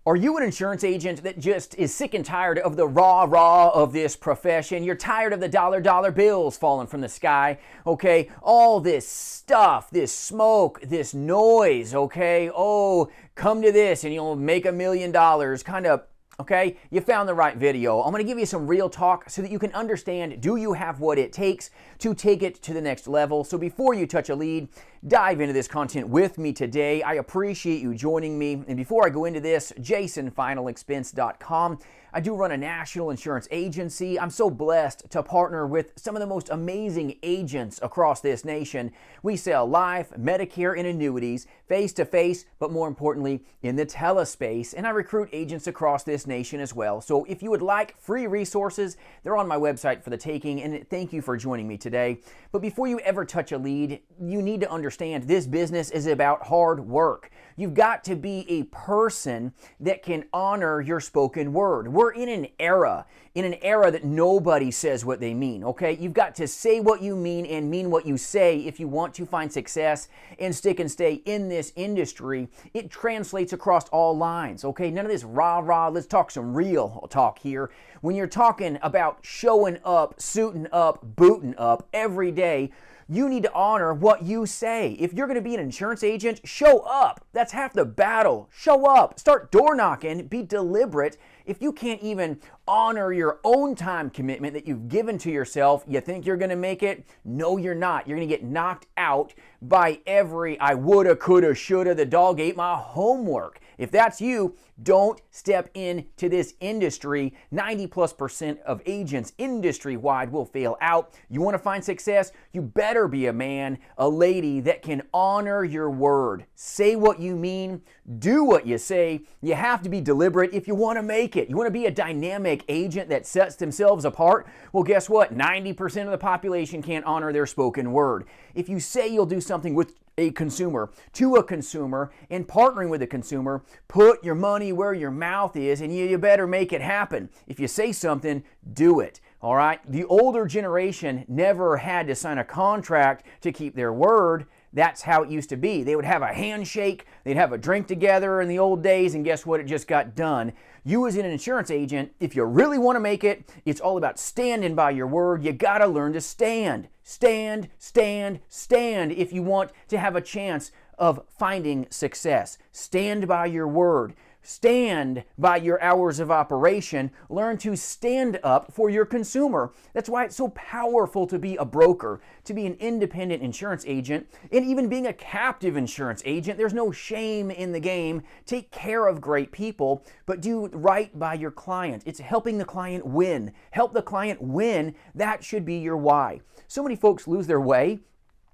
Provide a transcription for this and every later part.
Are you an insurance agent that just is sick and tired of the rah-rah of this profession? You're tired of the dollar bills falling from the sky, okay? All this stuff, this smoke, this noise, okay? Oh, come to this and you'll make $1 million, kind of. Okay, you found the right video. I'm going to give you some real talk so that you can understand, do you have what it takes to take it to the next level? So before you touch a lead, dive into this content with me today. I appreciate you joining me. And before I go into this, jasonfinalexpense.com. I do run a national insurance agency. I'm so blessed to partner with some of the most amazing agents across this nation. We sell life, Medicare, and annuities, face-to-face, but more importantly, in the telespace. And I recruit agents across this nation as well. So if you would like free resources, they're on my website for the taking, and thank you for joining me today. But before you ever touch a lead, you need to understand this business is about hard work. You've got to be a person that can honor your spoken word. We're in an era that nobody says what they mean, okay? You've got to say what you mean and mean what you say if you want to find success and stick and stay in this industry. It translates across all lines, okay? None of this rah-rah. Let's talk some real talk here. When you're talking about showing up, suiting up, booting up every day, you need to honor what you say. If you're going to be an insurance agent, show up. That's half the battle. Show up. Start door knocking. Be deliberate. If you can't even honor your own time commitment that you've given to yourself, you think you're going to make it? No, you're not. You're going to get knocked out by every I woulda, coulda, shoulda, the dog ate my homework. If that's you, don't step into this industry. 90+% of agents industry-wide will fail out. You want to find success? You better be a man, a lady that can honor your word. Say what you mean. Do what you say. You have to be deliberate if you want to make it. You want to be a dynamic agent that sets themselves apart? Well, guess what? 90% of the population can't honor their spoken word. If you say you'll do something with a consumer, to a consumer, and partnering with a consumer, put your money where your mouth is, and you better make it happen. If you say something, do it. All right? The older generation never had to sign a contract to keep their word. That's how it used to be. They would have a handshake, they'd have a drink together in the old days, and guess what? It just got done. You as an insurance agent, if you really want to make it, it's all about standing by your word. You got to learn to stand. Stand, stand, stand if you want to have a chance of finding success. Stand by your word. Stand by your hours of operation. Learn to stand up for your consumer. That's why it's so powerful to be a broker, to be an independent insurance agent, and even being a captive insurance agent. There's no shame in the game. Take care of great people, but do right by your client. It's helping the client win. Help the client win. That should be your why. So many folks lose their way.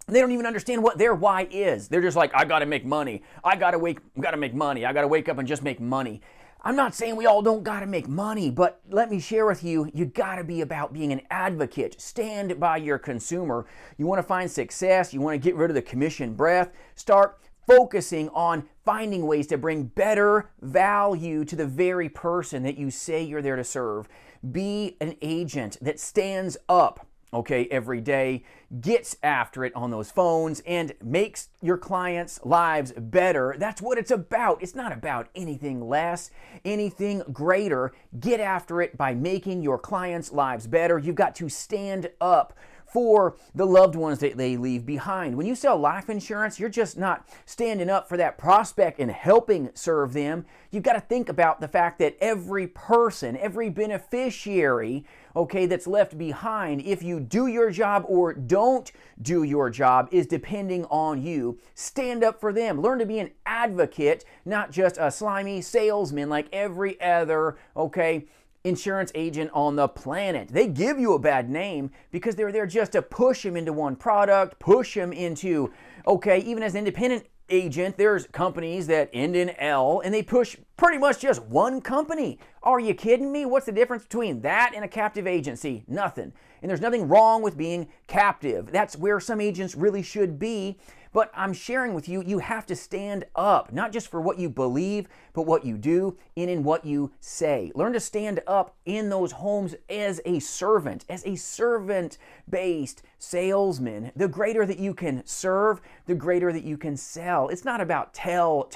They don't even understand what their why is. They're just like, I got to make money. I got to make money. I got to wake up and just make money. I'm not saying we all don't got to make money, but let me share with you, you got to be about being an advocate. Stand by your consumer. You want to find success. You want to get rid of the commission breath. Start focusing on finding ways to bring better value to the very person that you say you're there to serve. Be an agent that stands up, okay, every day, gets after it on those phones, and makes your clients' lives better. That's what it's about. It's not about anything less, anything greater. Get after it by making your clients' lives better. You've got to stand up for the loved ones that they leave behind. When you sell life insurance, you're just not standing up for that prospect and helping serve them. You've got to think about the fact that every person, every beneficiary, okay, that's left behind, if you do your job or don't do your job, is depending on you. Stand up for them. Learn to be an advocate, not just a slimy salesman like every other, okay, insurance agent on the planet. They give you a bad name because they're there just to push them into one product, push them into, okay, even as an independent agent, there's companies that end in L and they push pretty much just one company. Are you kidding me? What's the difference between that and a captive agency? Nothing. And there's nothing wrong with being captive. That's where some agents really should be. But I'm sharing with you, you have to stand up, not just for what you believe, but what you do and in what you say. Learn to stand up in those homes as a servant-based salesman. The greater that you can serve, the greater that you can sell. It's not about tell.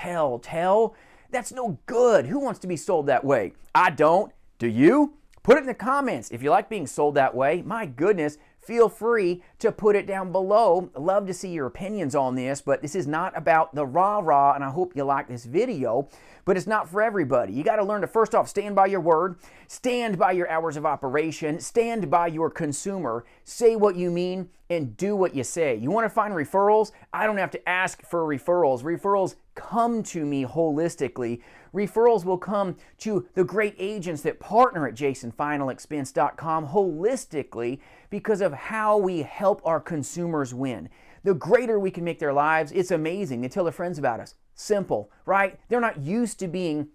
That's no good. Who wants to be sold that way? I don't. Do you? Put it in the comments if you like being sold that way. My goodness, feel free to put it down below. I'd love to see your opinions on this, but this is not about the rah-rah, and I hope you like this video, but it's not for everybody. You got to learn to, first off, stand by your word, stand by your hours of operation, stand by your consumer, say what you mean, and do what you say. You want to find referrals? I don't have to ask for referrals. Referrals come to me holistically. Referrals will come to the great agents that partner at jasonfinalexpense.com holistically because of how we help our consumers win. The greater we can make their lives, it's amazing. They tell their friends about us. Simple, right? They're not used to being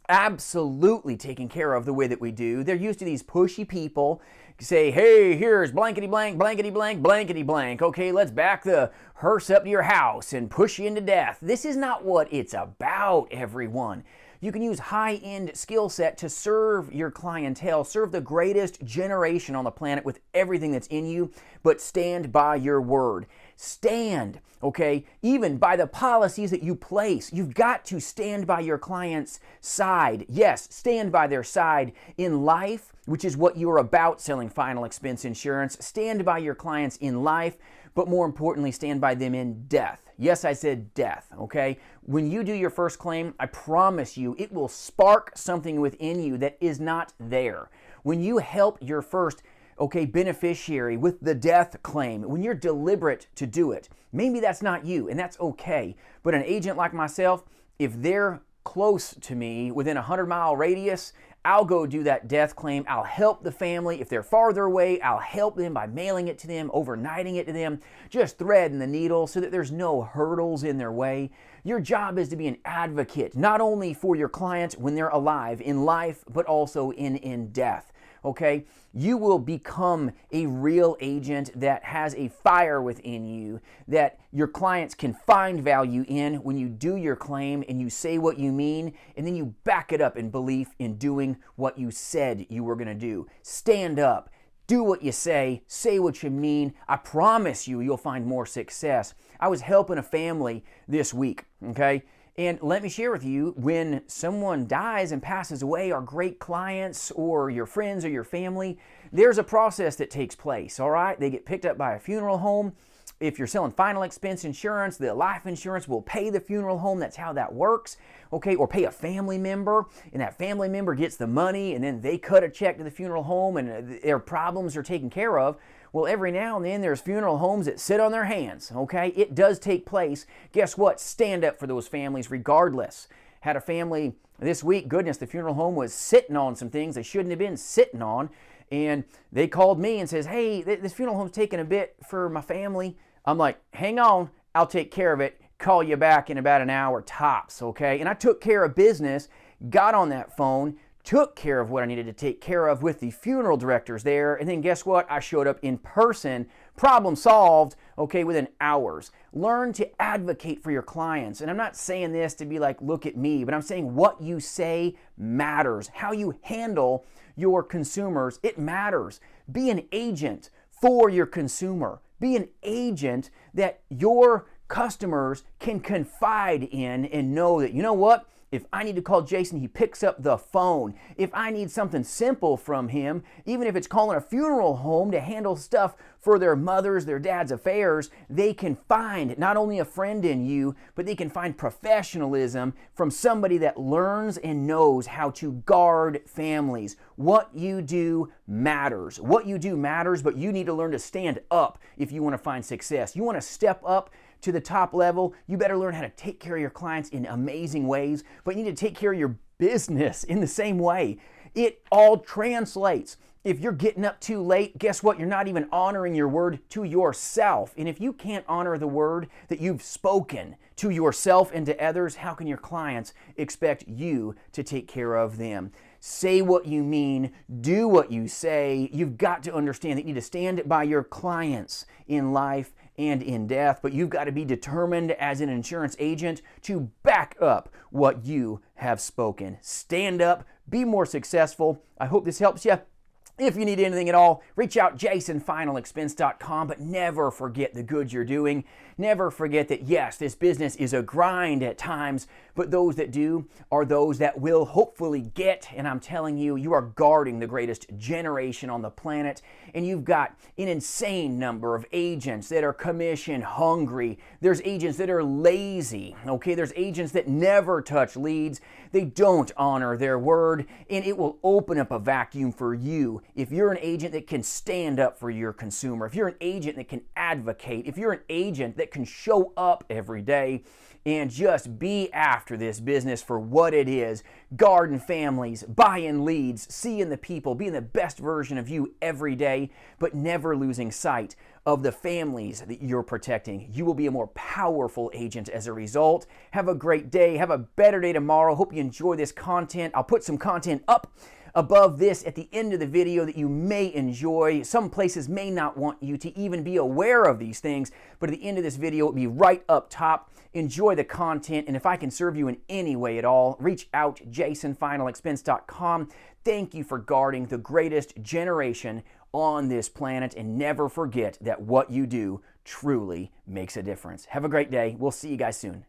absolutely taken care of the way that we do. They're used to these pushy people say, hey, here's blankety blank, blankety blank, blankety blank. Okay, let's back the hearse up to your house and push you into death. This is not what it's about, everyone. You can use high-end skill set to serve your clientele, serve the greatest generation on the planet with everything that's in you, but stand by your word. Stand, okay, even by the policies that you place. You've got to stand by your client's side. Yes, stand by their side in life, which is what you're about selling final expense insurance. Stand by your clients in life, but more importantly, stand by them in death. Yes, I said death, okay? When you do your first claim, I promise you, it will spark something within you that is not there. When you help your first beneficiary with the death claim, when you're deliberate to do it, maybe that's not you, and that's okay. But an agent like myself, if they're close to me within a 100-mile radius, I'll go do that death claim. I'll help the family. If they're farther away, I'll help them by mailing it to them, overnighting it to them, just threading the needle so that there's no hurdles in their way. Your job is to be an advocate, not only for your clients when they're alive in life, but also in death. Okay, you will become a real agent that has a fire within you that your clients can find value in when you do your claim and you say what you mean, and then you back it up in belief in doing what you said you were going to do. Stand up, do what you say what you mean. I promise you, you'll find more success. I was helping a family this week, okay? And let me share with you, when someone dies and passes away, our great clients or your friends or your family, there's a process that takes place, all right? They get picked up by a funeral home. If you're selling final expense insurance, the life insurance will pay the funeral home. That's how that works, okay? Or pay a family member, and that family member gets the money, and then they cut a check to the funeral home, and their problems are taken care of. Well, every now and then there's funeral homes that sit on their hands, okay? It does take place. Guess what? Stand up for those families regardless. Had a family this week, goodness, the funeral home was sitting on some things they shouldn't have been sitting on, and they called me and says, hey, this funeral home's taking a bit for my family. I'm like, hang on, I'll take care of it. Call you back in about an hour tops, okay? And I took care of business, got on that phone, took care of what I needed to take care of with the funeral directors there, and then guess what? I showed up in person, problem solved, okay, within hours. Learn to advocate for your clients. And I'm not saying this to be like, look at me, but I'm saying what you say matters. How you handle your consumers, it matters. Be an agent for your consumer. Be an agent that your customers can confide in and know that, you know what? If I need to call Jason, he picks up the phone. If I need something simple from him, even if it's calling a funeral home to handle stuff for their mother's, their dad's affairs, they can find not only a friend in you, but they can find professionalism from somebody that learns and knows how to guard families. What you do matters. What you do matters, but you need to learn to stand up if you want to find success. You want to step up to the top level, you better learn how to take care of your clients in amazing ways, but you need to take care of your business in the same way. It all translates. If you're getting up too late, guess what? You're not even honoring your word to yourself. And if you can't honor the word that you've spoken to yourself and to others, how can your clients expect you to take care of them? Say what you mean, do what you say. You've got to understand that you need to stand by your clients in life and in death, but you've got to be determined as an insurance agent to back up what you have spoken. Stand up, be more successful. I hope this helps you. If you need anything at all, reach out jasonfinalexpense.com, but never forget the good you're doing. Never forget that, yes, this business is a grind at times, but those that do are those that will hopefully get, and I'm telling you, you are guarding the greatest generation on the planet, and you've got an insane number of agents that are commission hungry. There's agents that are lazy, okay? There's agents that never touch leads. They don't honor their word, and it will open up a vacuum for you if you're an agent that can stand up for your consumer, if you're an agent that can advocate, if you're an agent that can show up every day and just be after this business for what it is, guarding families, buying leads, seeing the people, being the best version of you every day, but never losing sight of the families that you're protecting. You will be a more powerful agent as a result. Have a great day. Have a better day tomorrow. Hope you enjoy this content. I'll put some content up above this at the end of the video that you may enjoy. Some places may not want you to even be aware of these things, but at the end of this video, it'll be right up top. Enjoy the content, and if I can serve you in any way at all, reach out, jasonfinalexpense.com. Thank you for guarding the greatest generation on this planet, and never forget that what you do truly makes a difference. Have a great day. We'll see you guys soon.